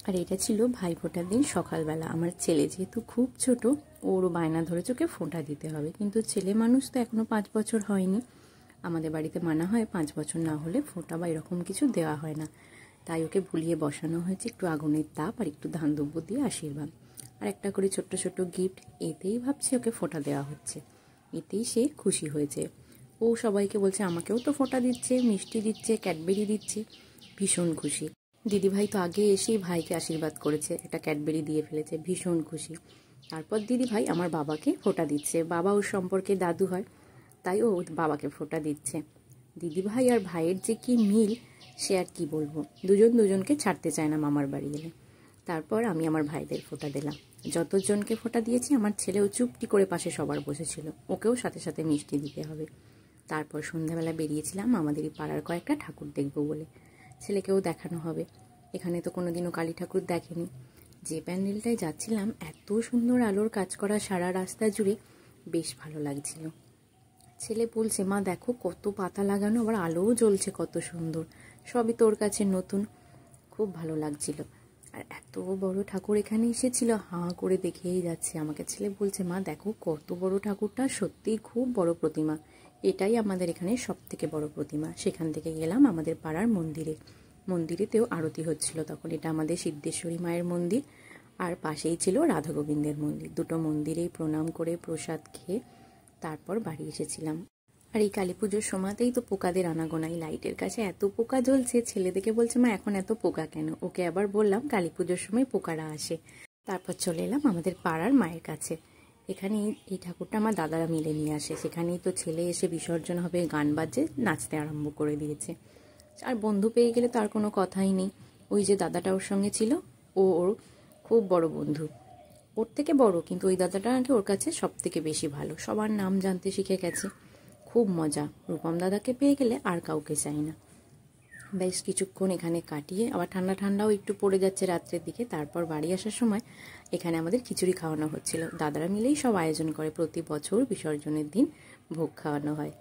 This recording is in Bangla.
আর এটা ছিল ভাইফোঁটার দিন সকালবেলা। আমার ছেলে যেহেতু খুব ছোট, ওরও বায়না ধরেছে ওকে ফোঁটা দিতে হবে, কিন্তু ছেলে মানুষ তো এখনও 5 বছর হয়নি। আমাদের বাড়িতে মানা হয় 5 বছর না হলে ফোঁটা বা এরকম কিছু দেওয়া হয় না। তাই ওকে ভুলিয়ে বসানো হয়েছে, একটু আগুনের তাপ আর একটু ধান দুব্য দিয়ে আশীর্বাদ, আর একটা করে ছোট্ট ছোট্ট গিফট। এতেই ভাবছি ওকে ফোঁটা দেওয়া হচ্ছে, এতেই সে খুশি হয়েছে। ও সবাইকে বলছে আমাকেও তো ফোঁটা দিচ্ছে, মিষ্টি দিচ্ছে, ক্যাডবেরি দিচ্ছে, ভীষণ খুশি। দিদিভাই তো আগে এসেই ভাইকে আশীর্বাদ করেছে, একটা ক্যাডবেরি দিয়ে ফেলেছে, ভীষণ খুশি। তারপর দিদিভাই আমার বাবাকে ফোঁটা দিচ্ছে, বাবা ওর সম্পর্কে দাদু হয়, তাই ও বাবাকে ফোঁটা দিচ্ছে। দিদিভাই আর ভাইয়ের যে কি মিল, সে আর কি বলবো। দুজন দুজনকে ছাড়তে চায় না মামার বাড়ি এলে। তারপর আমি আমার ভাইদের ফোঁটা দিলাম। যতজনকে ফোঁটা দিয়েছি আমার ছেলেও চুপটি করে পাশে সবার বসেছিল, ওকেও সাথে সাথে মিষ্টি দিতে হবে। তারপর সন্ধ্যাবেলা বেরিয়েছিলাম আমাদেরই পাড়ার কয়েকটা ঠাকুর দেখব বলে, ছেলেকেও দেখানো হবে। এখানে তো কোনোদিনও কালী ঠাকুর দেখেনি। যে প্যান্ডেলটায় যাচ্ছিলাম এত সুন্দর আলোর কাজ করা সারা রাস্তা জুড়ে, বেশ ভালো লাগছিল। ছেলে বলছে মা দেখো কত পাতা লাগানো, আবার আলোও জ্বলছে কত সুন্দর, সবই তোর কাছে নতুন। খুব ভালো লাগছিল। আর এত বড় ঠাকুর এখানে এসেছিল, হাঁ করে দেখেই যাচ্ছে আমাকে। ছেলে বলছে মা দেখো কত বড় ঠাকুরটা, সত্যিই খুব বড় প্রতিমা, এটাই আমাদের এখানে সব থেকে বড় প্রতিমা। সেখান থেকে গেলাম আমাদের পাড়ার মন্দিরে, মন্দিরেতেও আরতি হচ্ছিল তখন। এটা আমাদের সিদ্ধেশ্বরী মায়ের মন্দির, আর পাশেই ছিল রাধা গোবিন্দের মন্দির। দুটো মন্দিরেই প্রণাম করে প্রসাদ খেয়ে তারপর বাড়ি এসেছিলাম। আর এই কালী পুজোর সময়তেই তো পোকাদের আনাগোনাই, লাইটের কাছে এত পোকা জ্বলছে। ছেলে দেখে বলছে মা এখন এত পোকা কেন, ওকে আবার বললাম কালী পুজোর সময় পোকারা আসে। তারপর চলে এলাম আমাদের পাড়ার মায়ের কাছে। এখানে এই ঠাকুরটা আমার দাদারা মিলে নিয়ে আসে, সেখানেই তো ছেলে এসে বিসর্জন হবে, গান বাজে, নাচতে আরম্ভ করে দিয়েছে। আর বন্ধু পেয়ে গেলে তো আর কোনো কথাই নেই। ওই যে দাদাটা ওর সঙ্গে ছিল, ওর খুব বড় বন্ধু, ওর থেকে বড়, কিন্তু ওই দাদাটা নাকি ওর কাছে সব থেকে বেশি ভালো, সবার নাম জানতে শিখে গেছে। খুব মজা, রূপম দাদাকে পেয়ে গেলে আর কাউকে চাই না। বেশ কিছুক্ষণ এখানে কাটিয়ে আবার ঠান্ডা ঠান্ডাও একটু পড়ে যাচ্ছে রাত্রের দিকে। তারপর বাড়ি আসার সময় এখানে আমাদের খিচুড়ি খাওয়ানো হচ্ছিল। দাদারা মিলেই সব আয়োজন করে, প্রতি বছর বিসর্জনের দিন ভোগ খাওয়ানো হয়।